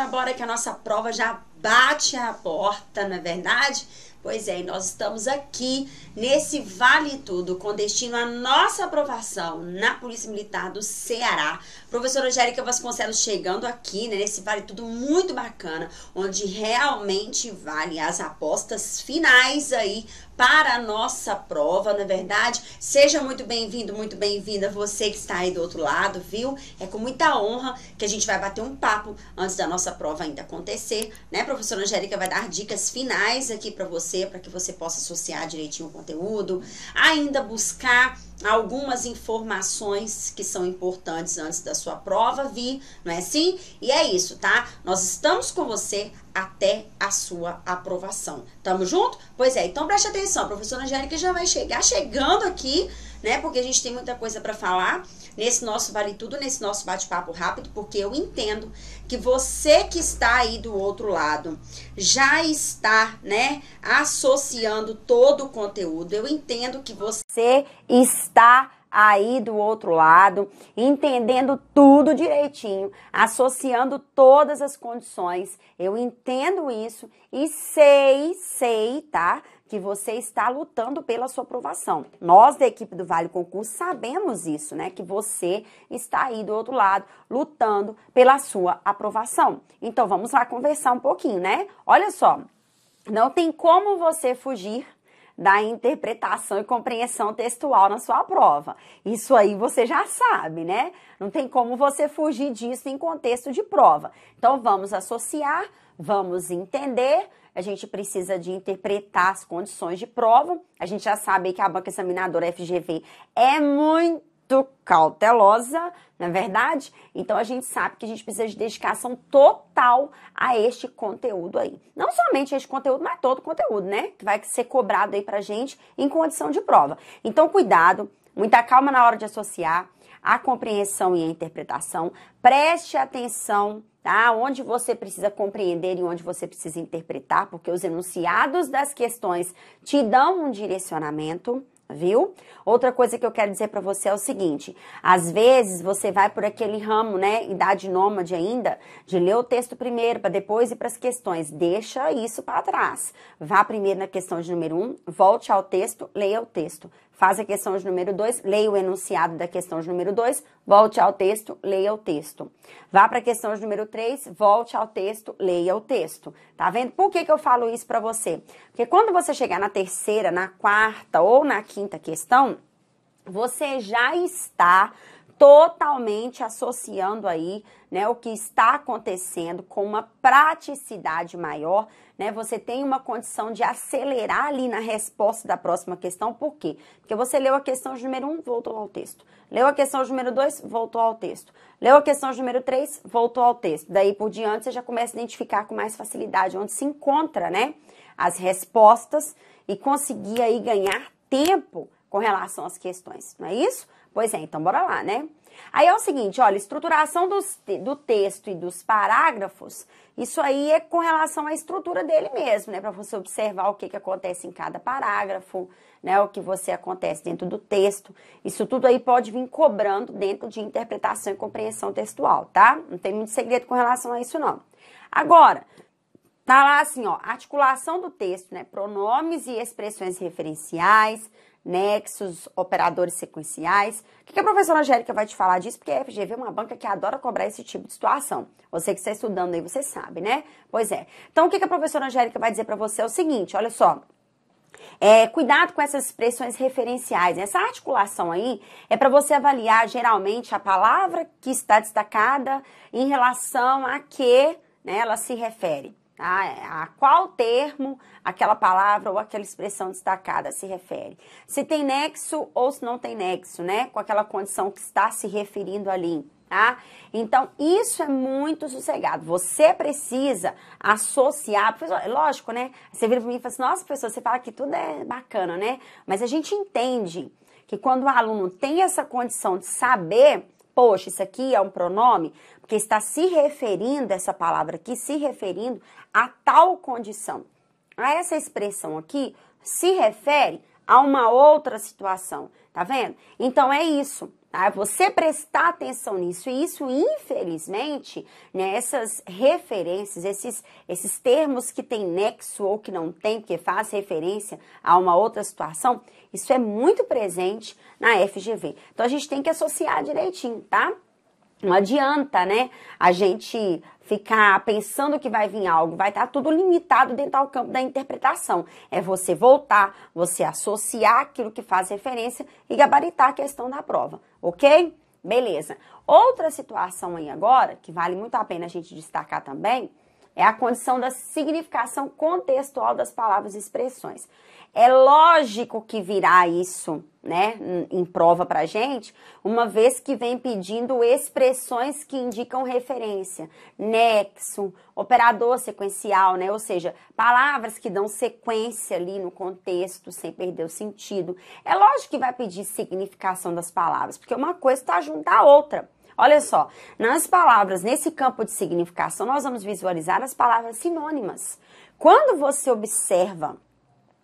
bora que a nossa prova já bate a porta, não é verdade? Pois é, e nós estamos aqui nesse Vale Tudo com destino à nossa aprovação na Polícia Militar do Ceará. Professora Angélica Vasconcelos chegando aqui, né, nesse Vale Tudo muito bacana, onde realmente vale as apostas finais aí para a nossa prova, não é verdade? Seja muito bem-vindo, muito bem-vinda você que está aí do outro lado, viu? É com muita honra que a gente vai bater um papo antes da nossa prova ainda acontecer, né? A professora Angélica vai dar dicas finais aqui para que você possa associar direitinho o conteúdo, ainda buscar algumas informações que são importantes antes da sua prova vir, não é assim? E é isso, tá? Nós estamos com você até a sua aprovação. Tamo junto? Pois é, então preste atenção, a professora Angélica já vai chegando aqui, né? Porque a gente tem muita coisa para falar nesse nosso Vale Tudo, nesse nosso bate-papo rápido, porque eu entendo que você que está aí do outro lado já está, né, associando todo o conteúdo. Eu entendo que você está aí do outro lado, entendendo tudo direitinho, associando todas as condições. Eu entendo isso e sei, tá? Que você está lutando pela sua aprovação. Nós da equipe do Vale Concurso sabemos isso, né? Que você está aí do outro lado, lutando pela sua aprovação. Então, vamos lá conversar um pouquinho, né? Olha só, não tem como você fugir da interpretação e compreensão textual na sua prova. Isso aí você já sabe, né? Não tem como você fugir disso em contexto de prova. Então, vamos associar, vamos entender. A gente precisa de interpretar as condições de prova. A gente já sabe que a banca examinadora FGV é muito cautelosa, não é verdade? Então, a gente sabe que a gente precisa de dedicação total a este conteúdo aí. Não somente este conteúdo, mas todo o conteúdo, né? Que vai ser cobrado aí pra gente em condição de prova. Então, cuidado, muita calma na hora de associar a compreensão e a interpretação. Preste atenção, tá? Onde você precisa compreender e onde você precisa interpretar, porque os enunciados das questões te dão um direcionamento, viu? Outra coisa que eu quero dizer para você é o seguinte, às vezes você vai por aquele ramo, né, idade nômade ainda, de ler o texto primeiro para depois ir para as questões. Deixa isso para trás. Vá primeiro na questão de número 1, volte ao texto, leia o texto. Faz a questão de número 2, leia o enunciado da questão de número 2, volte ao texto, leia o texto. Vá para a questão de número 3, volte ao texto, leia o texto. Tá vendo? Por que eu falo isso para você? Porque quando você chegar na terceira, na quarta ou na quinta questão, você já está totalmente associando aí, né, o que está acontecendo com uma praticidade maior, né? Você tem uma condição de acelerar ali na resposta da próxima questão. Por quê? Porque você leu a questão de número 1, voltou ao texto. Leu a questão de número 2, voltou ao texto. Leu a questão de número 3, voltou ao texto. Daí por diante você já começa a identificar com mais facilidade onde se encontra, né, as respostas e conseguir aí ganhar tempo com relação às questões, não é isso? Pois é, então bora lá, né? Aí é o seguinte, olha, estruturação do texto e dos parágrafos, isso aí é com relação à estrutura dele mesmo, né? Para você observar o que acontece em cada parágrafo, né? O que acontece dentro do texto. Isso tudo aí pode vir cobrando dentro de interpretação e compreensão textual, tá? Não tem muito segredo com relação a isso, não. Agora, tá lá assim, ó, articulação do texto, né? Pronomes e expressões referenciais, nexos, operadores sequenciais. O que a professora Angélica vai te falar disso? Porque a FGV é uma banca que adora cobrar esse tipo de situação. Você que está estudando aí, você sabe, né? Pois é. Então, o que a professora Angélica vai dizer para você é o seguinte, olha só. Cuidado com essas expressões referenciais. Essa articulação aí é para você avaliar, geralmente, a palavra que está destacada em relação a que, né, ela se refere. A qual termo aquela palavra ou aquela expressão destacada se refere. Se tem nexo ou se não tem nexo, né? Com aquela condição que está se referindo ali, tá? Então, isso é muito sossegado. Você precisa associar, professor, é lógico, né? Você vira para mim e fala assim, nossa, professor, você fala que tudo é bacana, né? Mas a gente entende que quando o aluno tem essa condição de saber, poxa, isso aqui é um pronome, porque está se referindo, essa palavra aqui, se referindo a tal condição. A essa expressão aqui se refere a uma outra situação, tá vendo? Então é isso, tá? Você prestar atenção nisso, e isso, infelizmente, né, essas referências, esses termos que tem nexo ou que não tem, porque faz referência a uma outra situação, isso é muito presente na FGV. Então a gente tem que associar direitinho, tá? Não adianta, né, a gente ficar pensando que vai vir algo, vai estar tudo limitado dentro do campo da interpretação. É você voltar, você associar aquilo que faz referência e gabaritar a questão da prova, ok? Beleza. Outra situação aí agora, que vale muito a pena a gente destacar também, é a condição da significação contextual das palavras e expressões. É lógico que virá isso, né, em prova pra gente, uma vez que vem pedindo expressões que indicam referência, nexo, operador sequencial, né, ou seja, palavras que dão sequência ali no contexto, sem perder o sentido. É lógico que vai pedir significação das palavras, porque uma coisa está junto à outra. Olha só, nas palavras, nesse campo de significação, nós vamos visualizar as palavras sinônimas. Quando você observa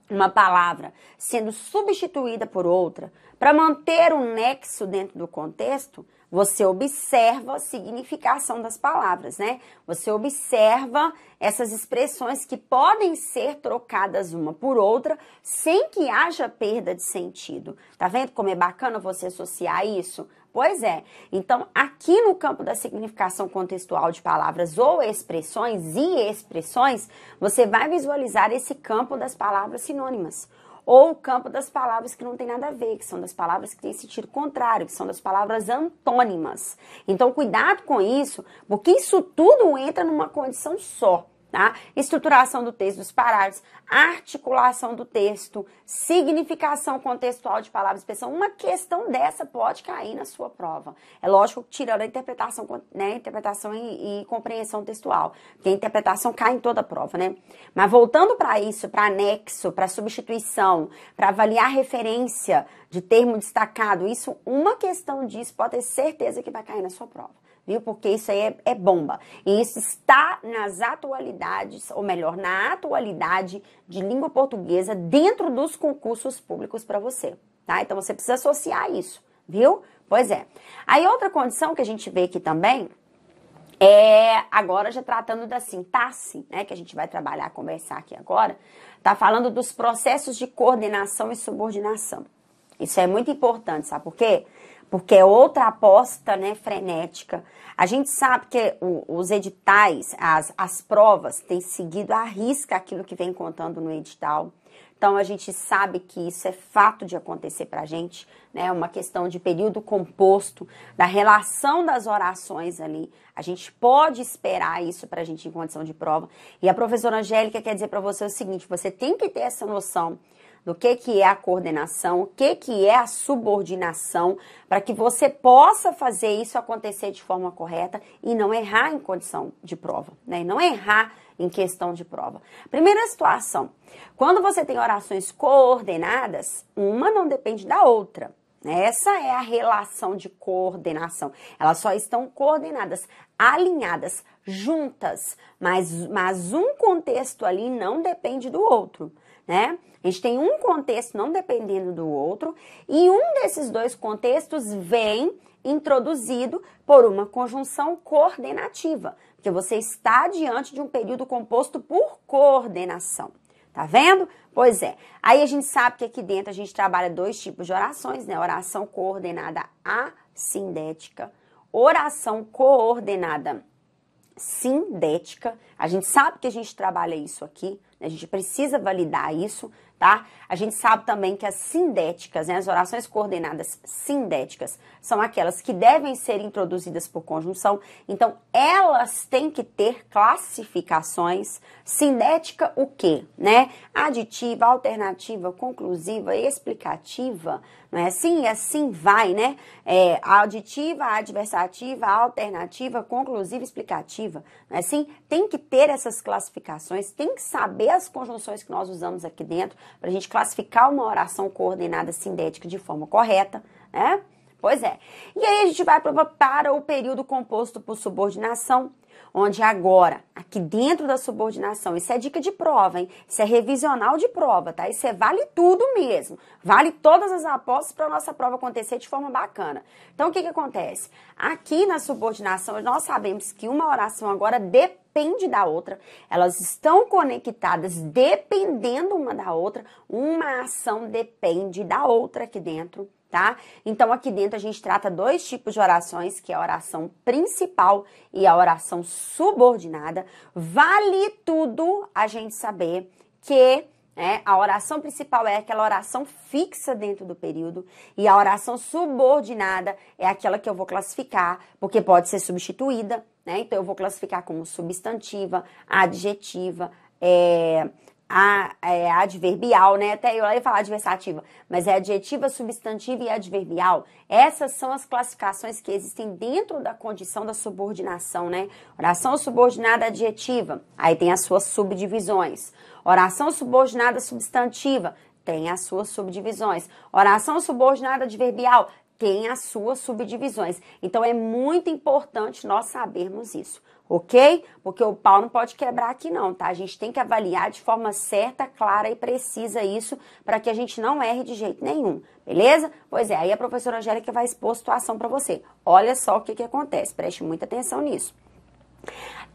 uma palavra sendo substituída por outra, para manter um nexo dentro do contexto, você observa a significação das palavras, né? Você observa essas expressões que podem ser trocadas uma por outra sem que haja perda de sentido. Tá vendo como é bacana você associar isso? Pois é. Então, aqui no campo da significação contextual de palavras ou expressões e expressões, você vai visualizar esse campo das palavras sinônimas. Ou o campo das palavras que não tem nada a ver, que são das palavras que têm sentido contrário, que são das palavras antônimas. Então, cuidado com isso, porque isso tudo entra numa condição só. Tá? Estruturação do texto, dos parágrafos, articulação do texto, significação contextual de palavras e expressão. Uma questão dessa pode cair na sua prova. É lógico, tirando a interpretação, né? Interpretação e compreensão textual, porque a interpretação cai em toda a prova, né? Mas voltando para isso, para anexo, para substituição, para avaliar referência de termo destacado, isso, uma questão disso pode ter certeza que vai cair na sua prova. Viu? Porque isso aí é bomba. E isso está nas atualidades, ou melhor, na atualidade de língua portuguesa dentro dos concursos públicos para você, tá? Então você precisa associar isso, viu? Pois é. Aí outra condição que a gente vê aqui também é, agora já tratando da sintaxe, né, que a gente vai trabalhar, conversar aqui agora, tá falando dos processos de coordenação e subordinação. Isso é muito importante, sabe por quê? Porque é outra aposta, né, frenética. A gente sabe que os editais, as provas, têm seguido à risca aquilo que vem contando no edital. Então, a gente sabe que isso é fato de acontecer pra gente, né? Uma questão de período composto, da relação das orações ali. A gente pode esperar isso pra gente em condição de prova. E a professora Angélica quer dizer pra você o seguinte, você tem que ter essa noção do que é a coordenação, o que é a subordinação, para que você possa fazer isso acontecer de forma correta e não errar em condição de prova, né? E não errar em questão de prova. Primeira situação, quando você tem orações coordenadas, uma não depende da outra. Essa é a relação de coordenação. Elas só estão coordenadas, alinhadas, juntas, mas um contexto ali não depende do outro, né? A gente tem um contexto não dependendo do outro e um desses dois contextos vem introduzido por uma conjunção coordenativa, porque você está diante de um período composto por coordenação. Tá vendo? Pois é. Aí a gente sabe que aqui dentro a gente trabalha dois tipos de orações, né? Oração coordenada assindética, oração coordenada sindética. A gente sabe que a gente trabalha isso aqui, né? A gente precisa validar isso, tá? A gente sabe também que as sindéticas, né, as orações coordenadas sindéticas, são aquelas que devem ser introduzidas por conjunção. Então, elas têm que ter classificações. Sindética, o quê? Né? Aditiva, alternativa, conclusiva, explicativa, não é assim? E assim vai, né? Aditiva, adversativa, alternativa, conclusiva, explicativa. Não é assim? Tem que ter essas classificações, tem que saber as conjunções que nós usamos aqui dentro para a gente classificar uma oração coordenada sindética de forma correta, né? Pois é. E aí a gente vai para o período composto por subordinação, Onde agora, aqui dentro da subordinação, isso é dica de prova, hein? Isso é revisional de prova, tá? Isso vale tudo mesmo. Vale todas as apostas para a nossa prova acontecer de forma bacana. Então, o que acontece? Aqui na subordinação, nós sabemos que uma oração agora depende da outra. Elas estão conectadas dependendo uma da outra. Uma ação depende da outra aqui dentro. Tá? Então, aqui dentro a gente trata dois tipos de orações, que é a oração principal e a oração subordinada. Vale tudo a gente saber que a oração principal é aquela oração fixa dentro do período e a oração subordinada é aquela que eu vou classificar, porque pode ser substituída, né? Então, eu vou classificar como substantiva, adjetiva, adverbial, né? Até eu ia falar adversativa, mas é adjetiva, substantiva e adverbial. Essas são as classificações que existem dentro da condição da subordinação, né? Oração subordinada adjetiva, aí tem as suas subdivisões. Oração subordinada substantiva, tem as suas subdivisões. Oração subordinada adverbial, tem as suas subdivisões. Então, é muito importante nós sabermos isso. Ok? Porque o pau não pode quebrar aqui não, tá? A gente tem que avaliar de forma certa, clara e precisa isso para que a gente não erre de jeito nenhum, beleza? Pois é, aí a professora Angélica vai expor a situação para você. Olha só o que acontece, preste muita atenção nisso.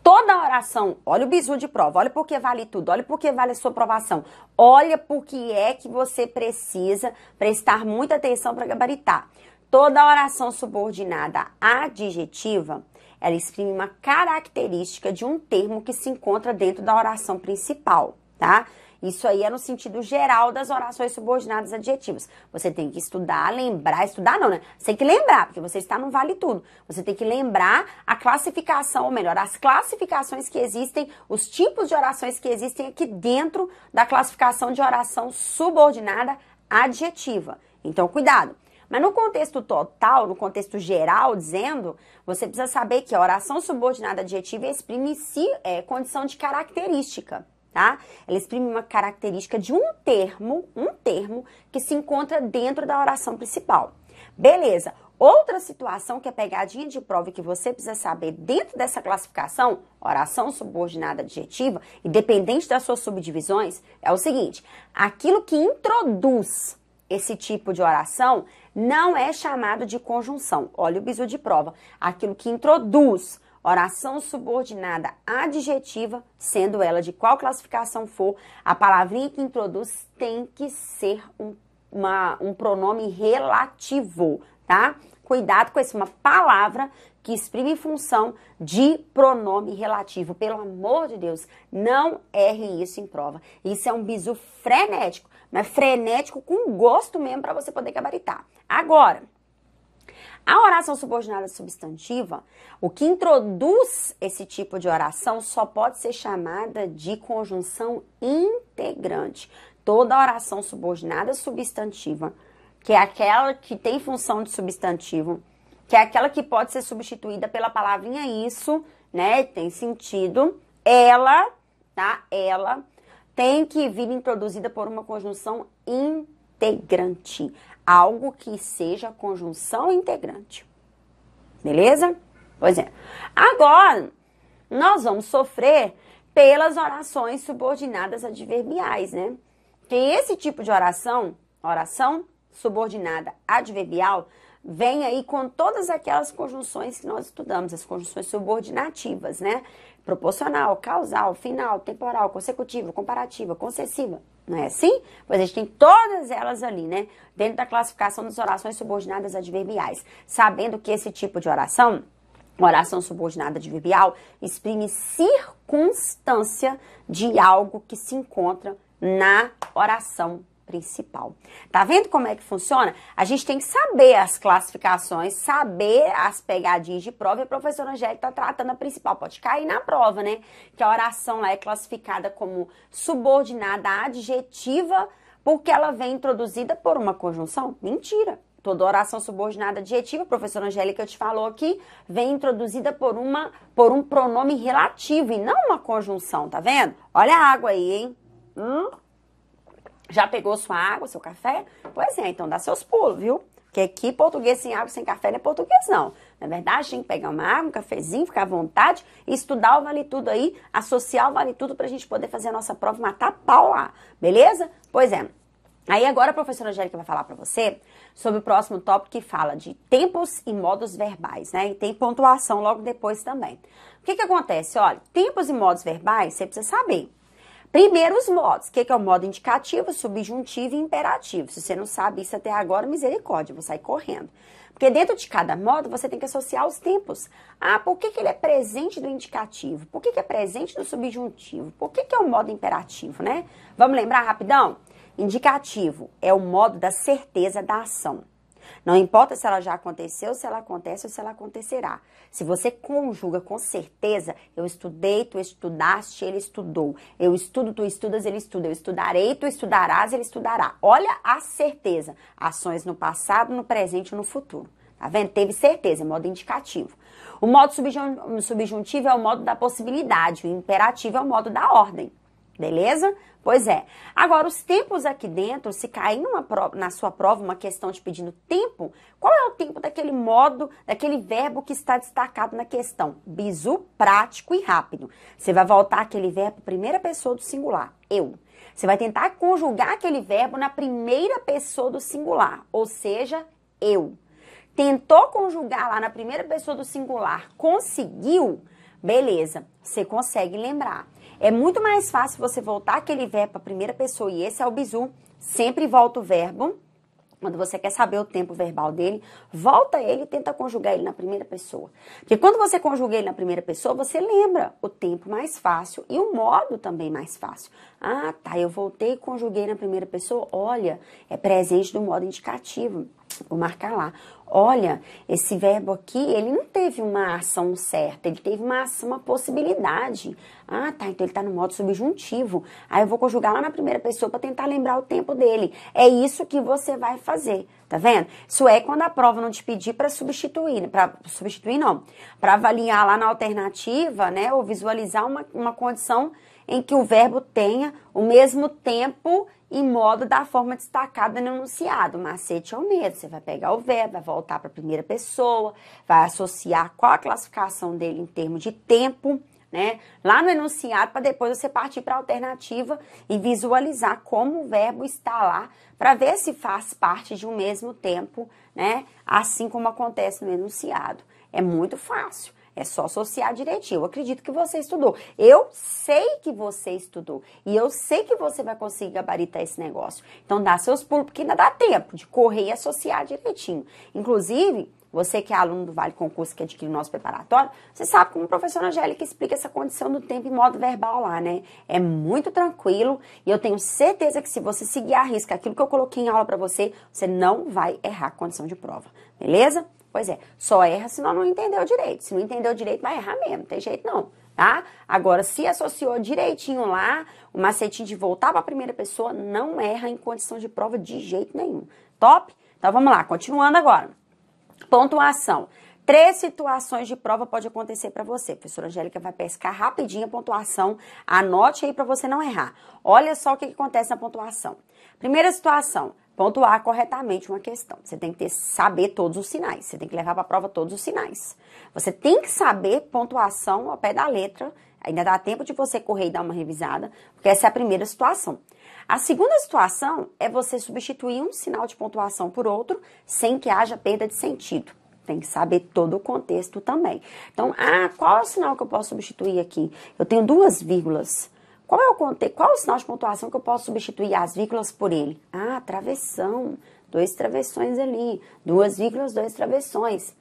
Toda oração, olha o bizu de prova, olha porque vale tudo, olha porque vale a sua aprovação, olha porque é que você precisa prestar muita atenção para gabaritar. Toda oração subordinada adjetiva, ela exprime uma característica de um termo que se encontra dentro da oração principal, tá? Isso aí é no sentido geral das orações subordinadas adjetivas. Você tem que estudar, lembrar, estudar não, né? Você tem que lembrar, porque você está no vale tudo. Você tem que lembrar a classificação, ou melhor, as classificações que existem, os tipos de orações que existem aqui dentro da classificação de oração subordinada adjetiva. Então, cuidado. Mas no contexto total, no contexto geral, dizendo, você precisa saber que a oração subordinada adjetiva exprime condição de característica, tá? Ela exprime uma característica de um termo que se encontra dentro da oração principal. Beleza. Outra situação que é pegadinha de prova e que você precisa saber dentro dessa classificação, oração subordinada adjetiva, independente das suas subdivisões, é o seguinte: aquilo que introduz esse tipo de oração não é chamado de conjunção. Olha o bizu de prova. Aquilo que introduz oração subordinada adjetiva, sendo ela de qual classificação for, a palavrinha que introduz tem que ser um pronome relativo, tá? Cuidado com isso, uma palavra que exprime função de pronome relativo. Pelo amor de Deus, não erre isso em prova. Isso é um bizu frenético, mas frenético com gosto mesmo para você poder gabaritar. Agora, a oração subordinada substantiva, o que introduz esse tipo de oração só pode ser chamada de conjunção integrante. Toda oração subordinada substantiva, que é aquela que tem função de substantivo, que é aquela que pode ser substituída pela palavrinha isso, né? Tem sentido. Ela, tá? Ela tem que vir introduzida por uma conjunção integrante. Algo que seja conjunção integrante. Beleza? Pois é. Agora, nós vamos sofrer pelas orações subordinadas adverbiais, né? Que esse tipo de oração subordinada adverbial, vem aí com todas aquelas conjunções que nós estudamos, as conjunções subordinativas, né? Proporcional, causal, final, temporal, consecutiva, comparativa, concessiva. Não é assim? Pois a gente tem todas elas ali, né? Dentro da classificação das orações subordinadas adverbiais. Sabendo que esse tipo de oração, oração subordinada adverbial, exprime circunstância de algo que se encontra na oração principal. Tá vendo como é que funciona? A gente tem que saber as classificações, saber as pegadinhas de prova, e a professora Angélica tá tratando a principal. Pode cair na prova, né? Que a oração lá é classificada como subordinada adjetiva porque ela vem introduzida por uma conjunção. Mentira! Toda oração subordinada adjetiva, a professora Angélica te falou aqui, vem introduzida por um pronome relativo e não uma conjunção, tá vendo? Olha a água aí, hein? Já pegou sua água, seu café? Pois é, então dá seus pulos, viu? Porque aqui, português sem água, sem café não é português, não. Na verdade, tem que pegar uma água, um cafezinho, ficar à vontade e estudar o Vale Tudo aí, associar o Vale Tudo pra gente poder fazer a nossa prova e matar pau lá, beleza? Pois é. Aí agora a professora Angélica vai falar pra você sobre o próximo tópico que fala de tempos e modos verbais, né? E tem pontuação logo depois também. O que acontece? Olha, tempos e modos verbais, você precisa saber. Primeiro, os modos. O que é o modo indicativo, subjuntivo e imperativo? Se você não sabe isso até agora, misericórdia, eu vou sair correndo. Porque dentro de cada modo, você tem que associar os tempos. Ah, por que ele é presente do indicativo? Por que é presente do subjuntivo? Por que é o modo imperativo, né? Vamos lembrar rapidão? Indicativo é o modo da certeza da ação. Não importa se ela já aconteceu, se ela acontece ou se ela acontecerá. Se você conjuga com certeza, eu estudei, tu estudaste, ele estudou. Eu estudo, tu estudas, ele estuda. Eu estudarei, tu estudarás, ele estudará. Olha a certeza. Ações no passado, no presente e no futuro. Tá vendo? Teve certeza, é modo indicativo. O modo subjuntivo é o modo da possibilidade. O imperativo é o modo da ordem. Beleza? Pois é. Agora, os tempos aqui dentro, se cair na sua prova uma questão te pedindo tempo, qual é o tempo daquele modo, daquele verbo que está destacado na questão? Bizu, prático e rápido. Você vai voltar aquele verbo primeira pessoa do singular, eu. Você vai tentar conjugar aquele verbo na primeira pessoa do singular, ou seja, eu. Tentou conjugar lá na primeira pessoa do singular, conseguiu? Beleza, você consegue lembrar. É muito mais fácil você voltar aquele verbo para a primeira pessoa, e esse é o bizu. Sempre volta o verbo. Quando você quer saber o tempo verbal dele, volta ele e tenta conjugar ele na primeira pessoa. Porque quando você conjuga ele na primeira pessoa, você lembra o tempo mais fácil e o modo também mais fácil. Ah, tá, eu voltei e conjuguei na primeira pessoa. Olha, é presente do modo indicativo. Vou marcar lá. Olha, esse verbo aqui, ele não teve uma ação certa, ele teve uma ação, uma possibilidade. Ah, tá, então ele tá no modo subjuntivo. Aí eu vou conjugar lá na primeira pessoa para tentar lembrar o tempo dele. É isso que você vai fazer, tá vendo? Isso é quando a prova não te pedir para substituir, para avaliar lá na alternativa, né, ou visualizar uma condição em que o verbo tenha o mesmo tempo e modo da forma destacada no enunciado. O macete é o mesmo. Você vai pegar o verbo, vai voltar para a primeira pessoa, vai associar qual a classificação dele em termos de tempo, né? Lá no enunciado, para depois você partir para a alternativa e visualizar como o verbo está lá, para ver se faz parte de um mesmo tempo, né? Assim como acontece no enunciado. É muito fácil. É só associar direitinho. Eu acredito que você estudou. Eu sei que você estudou. E eu sei que você vai conseguir gabaritar esse negócio. Então, dá seus pulos, porque ainda dá tempo de correr e associar direitinho. Inclusive, você que é aluno do Vale Concurso, que adquire o nosso preparatório, você sabe como a professora Angélica explica essa condição do tempo em modo verbal lá, né? É muito tranquilo. E eu tenho certeza que se você seguir à risca aquilo que eu coloquei em aula pra você, você não vai errar a condição de prova. Beleza? Pois é, só erra se não entendeu direito. Se não entendeu direito, vai errar mesmo, não tem jeito não, tá? Agora, se associou direitinho lá, o macetinho de voltar para a primeira pessoa, não erra em condição de prova de jeito nenhum. Top? Então, vamos lá, continuando agora. Pontuação. 3 situações de prova pode acontecer para você. A professora Angélica vai pescar rapidinho a pontuação. Anote aí para você não errar. Olha só o que acontece na pontuação. Primeira situação. Pontuar corretamente uma questão. Você tem que saber todos os sinais. Você tem que levar para a prova todos os sinais. Você tem que saber pontuação ao pé da letra. Ainda dá tempo de você correr e dar uma revisada, porque essa é a primeira situação. A segunda situação é você substituir um sinal de pontuação por outro sem que haja perda de sentido. Tem que saber todo o contexto também. Então, qual é o sinal que eu posso substituir aqui? Eu tenho 2 vírgulas. Qual é o sinal de pontuação que eu posso substituir as vírgulas por ele? Travessão. 2 travessões ali. 2 vírgulas, 2 travessões.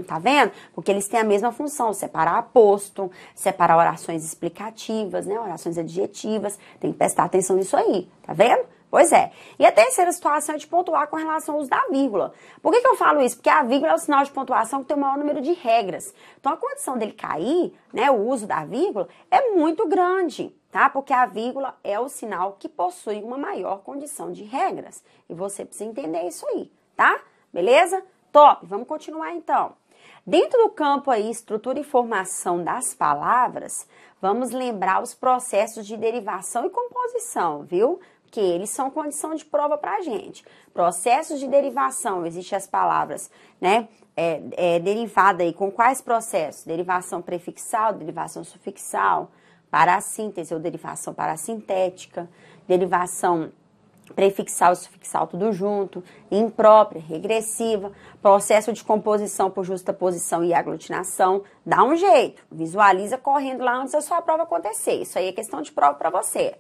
Tá vendo? Porque eles têm a mesma função. Separar aposto, separar orações explicativas, né? Orações adjetivas. Tem que prestar atenção nisso aí. Tá vendo? Pois é. E a terceira situação é de pontuar com relação ao uso da vírgula. Por que eu falo isso? Porque a vírgula é o sinal de pontuação que tem o maior número de regras. Então, a condição dele cair, né, o uso da vírgula, é muito grande, tá? Porque a vírgula é o sinal que possui uma maior condição de regras. E você precisa entender isso aí, tá? Beleza? Top! Vamos continuar então. Dentro do campo aí, estrutura e formação das palavras, vamos lembrar os processos de derivação e composição, viu? quê? Eles são condição de prova pra gente. Processos de derivação, existem as palavras, né? Derivada aí, com quais processos? Derivação prefixal, derivação sufixal, parassíntese ou derivação parassintética, derivação prefixal e sufixal tudo junto, imprópria, regressiva, processo de composição por justaposição e aglutinação. Dá um jeito, visualiza correndo lá antes da sua prova acontecer. Isso aí é questão de prova para você.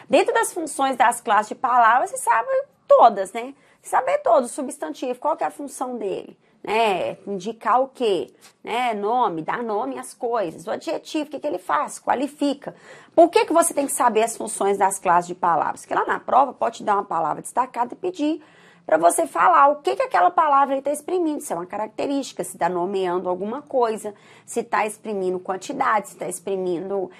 Dentro das funções das classes de palavras, você sabe todas, né? Saber todo, o substantivo, qual que é a função dele? Né, indicar o quê? Né, nome, dar nome às coisas. O adjetivo, o que ele faz? Qualifica. Por que você tem que saber as funções das classes de palavras? Porque lá na prova pode te dar uma palavra destacada e pedir para você falar o que aquela palavra está exprimindo, se é uma característica, se está nomeando alguma coisa, se está exprimindo quantidade, se está exprimindo,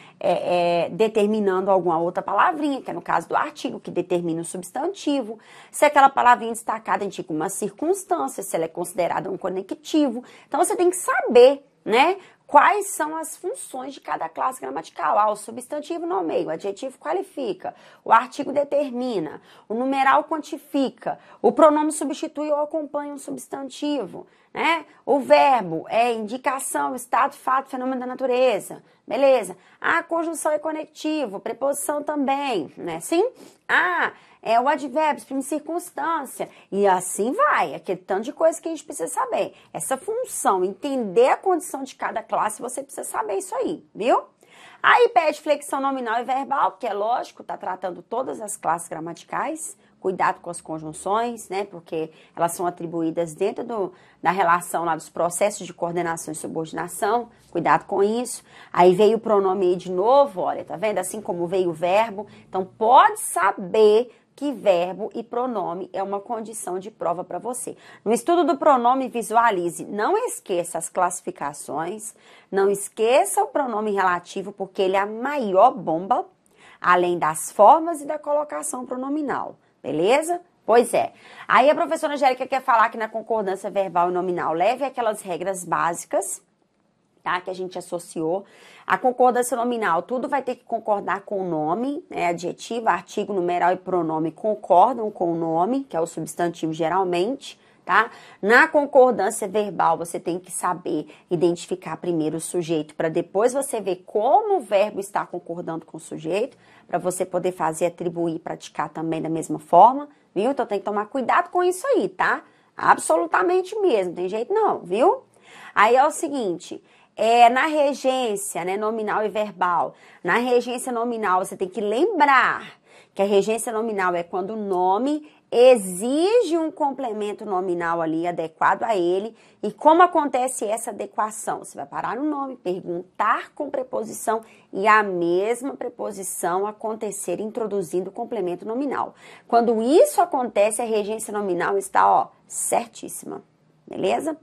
determinando alguma outra palavrinha, que é no caso do artigo, que determina o substantivo, se aquela palavrinha destacada indica uma circunstância, se ela é considerada um conectivo. Então, você tem que saber, né? Quais são as funções de cada classe gramatical? O substantivo nomeia, o adjetivo qualifica, o artigo determina, o numeral quantifica, o pronome substitui ou acompanha um substantivo, né? O verbo é indicação, estado, fato, fenômeno da natureza, beleza? A conjunção é conectivo, preposição também, né? Sim? O advérbio, exprime circunstância, e assim vai, aquele tanto de coisa que a gente precisa saber. Essa função, entender a condição de cada classe, você precisa saber isso aí, viu? Aí pede flexão nominal e verbal, porque é lógico, tá tratando todas as classes gramaticais, cuidado com as conjunções, né, porque elas são atribuídas dentro da relação lá dos processos de coordenação e subordinação, cuidado com isso. Aí veio o pronome aí de novo, olha, tá vendo? Assim como veio o verbo, então pode saber que verbo e pronome é uma condição de prova para você. No estudo do pronome, visualize, não esqueça as classificações, não esqueça o pronome relativo, porque ele é a maior bomba, além das formas e da colocação pronominal, beleza? Pois é. Aí a professora Angélica quer falar que na concordância verbal e nominal leve aquelas regras básicas, tá? Que a gente associou. A concordância nominal, tudo vai ter que concordar com o nome, né? Adjetivo, artigo, numeral e pronome concordam com o nome, que é o substantivo geralmente, tá? Na concordância verbal, você tem que saber identificar primeiro o sujeito, para depois você ver como o verbo está concordando com o sujeito, para você poder fazer, atribuir e praticar também da mesma forma, viu? Então tem que tomar cuidado com isso aí, tá? Absolutamente mesmo, tem jeito não, viu? Aí é o seguinte, na regência, né, nominal e verbal. Na regência nominal, você tem que lembrar que a regência nominal é quando o nome exige um complemento nominal ali adequado a ele. E como acontece essa adequação? Você vai parar no nome, perguntar com preposição e a mesma preposição acontecer introduzindo o complemento nominal. Quando isso acontece, a regência nominal está, ó, certíssima. Beleza?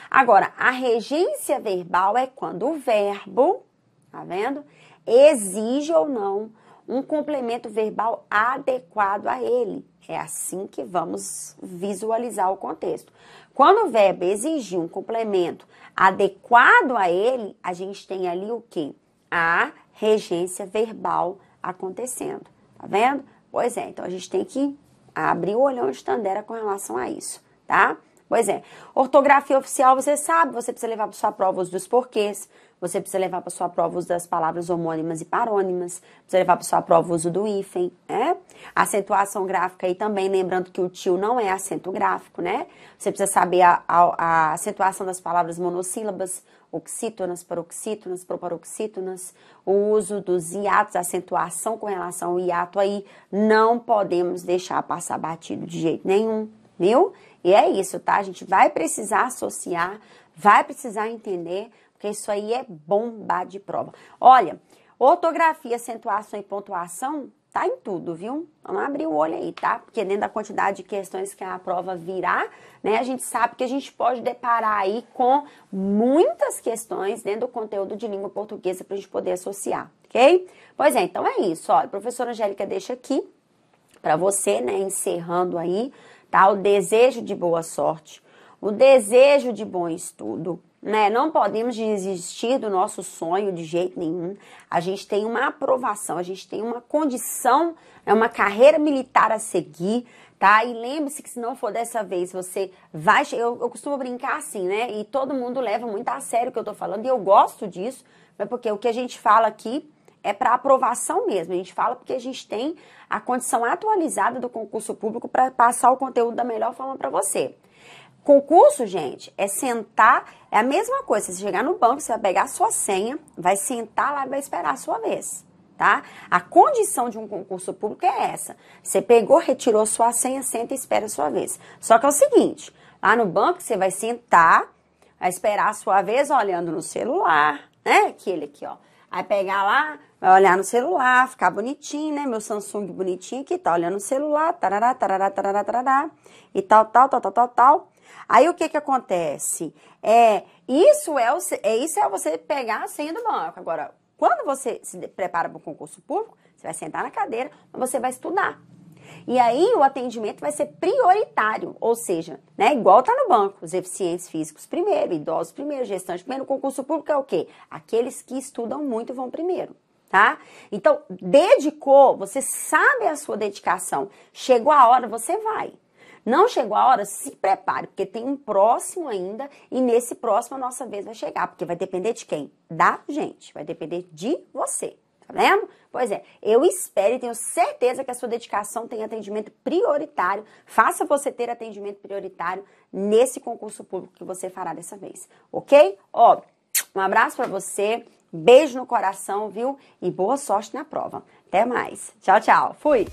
Agora, a regência verbal é quando o verbo, tá vendo? Exige ou não um complemento verbal adequado a ele. É assim que vamos visualizar o contexto. Quando o verbo exigir um complemento adequado a ele, a gente tem ali o quê? A regência verbal acontecendo. Tá vendo? Pois é, então a gente tem que abrir o olhão de Tandera com relação a isso, tá? Pois é, ortografia oficial, você sabe, você precisa levar para sua prova os dos porquês, você precisa levar para sua prova os das palavras homônimas e parônimas, precisa levar para sua prova o uso do hífen, né? Acentuação gráfica aí também, lembrando que o tio não é acento gráfico, né? Você precisa saber a acentuação das palavras monossílabas, oxítonas, paroxítonas, proparoxítonas, o uso dos hiatos, acentuação com relação ao hiato aí, não podemos deixar passar batido de jeito nenhum, viu? E é isso, tá? A gente vai precisar associar, vai precisar entender, porque isso aí é bomba de prova. Olha, ortografia, acentuação e pontuação, tá em tudo, viu? Vamos abrir o olho aí, tá? Porque dentro da quantidade de questões que a prova virá, né, a gente sabe que a gente pode deparar aí com muitas questões dentro do conteúdo de língua portuguesa pra gente poder associar, ok? Pois é, então é isso, ó. A professora Angélica deixa aqui pra você, né, encerrando aí, tá? O desejo de boa sorte, o desejo de bom estudo, né? Não podemos desistir do nosso sonho de jeito nenhum. A gente tem uma aprovação, a gente tem uma condição, é uma carreira militar a seguir, tá? E lembre-se que se não for dessa vez, você vai... Eu costumo brincar assim, né? E todo mundo leva muito a sério o que eu tô falando, e eu gosto disso, porque o que a gente fala aqui é para aprovação mesmo. A gente fala porque a gente tem a condição atualizada do concurso público para passar o conteúdo da melhor forma para você. Concurso, gente, é sentar, é a mesma coisa. Você chegar no banco, você vai pegar a sua senha, vai sentar lá e vai esperar a sua vez, tá? A condição de um concurso público é essa. Você pegou, retirou sua senha, senta e espera a sua vez. Só que é o seguinte, lá no banco você vai sentar, vai esperar a sua vez olhando no celular, né? Aquele aqui, ó. Aí pegar lá, vai olhar no celular, ficar bonitinho, né? Meu Samsung bonitinho aqui, tá olhando no celular, tarará, tarará, tarará, tarará, e tal. Aí o que acontece? Isso é você pegar a senha do banco. Agora, quando você se prepara para o concurso público, você vai sentar na cadeira, mas você vai estudar. E aí o atendimento vai ser prioritário, ou seja, né, igual tá no banco, os eficientes físicos primeiro, idosos primeiro, gestantes primeiro. O concurso público é o quê? Aqueles que estudam muito vão primeiro, tá? Então, dedicou, você sabe a sua dedicação, chegou a hora, você vai. Não chegou a hora, se prepare, porque tem um próximo ainda, e nesse próximo a nossa vez vai chegar, porque vai depender de quem? Da gente, vai depender de você. Tá vendo? Pois é, eu espero e tenho certeza que a sua dedicação tem atendimento prioritário. Faça você ter atendimento prioritário nesse concurso público que você fará dessa vez, ok? Ó, um abraço pra você, beijo no coração, viu? E boa sorte na prova. Até mais. Tchau, tchau. Fui!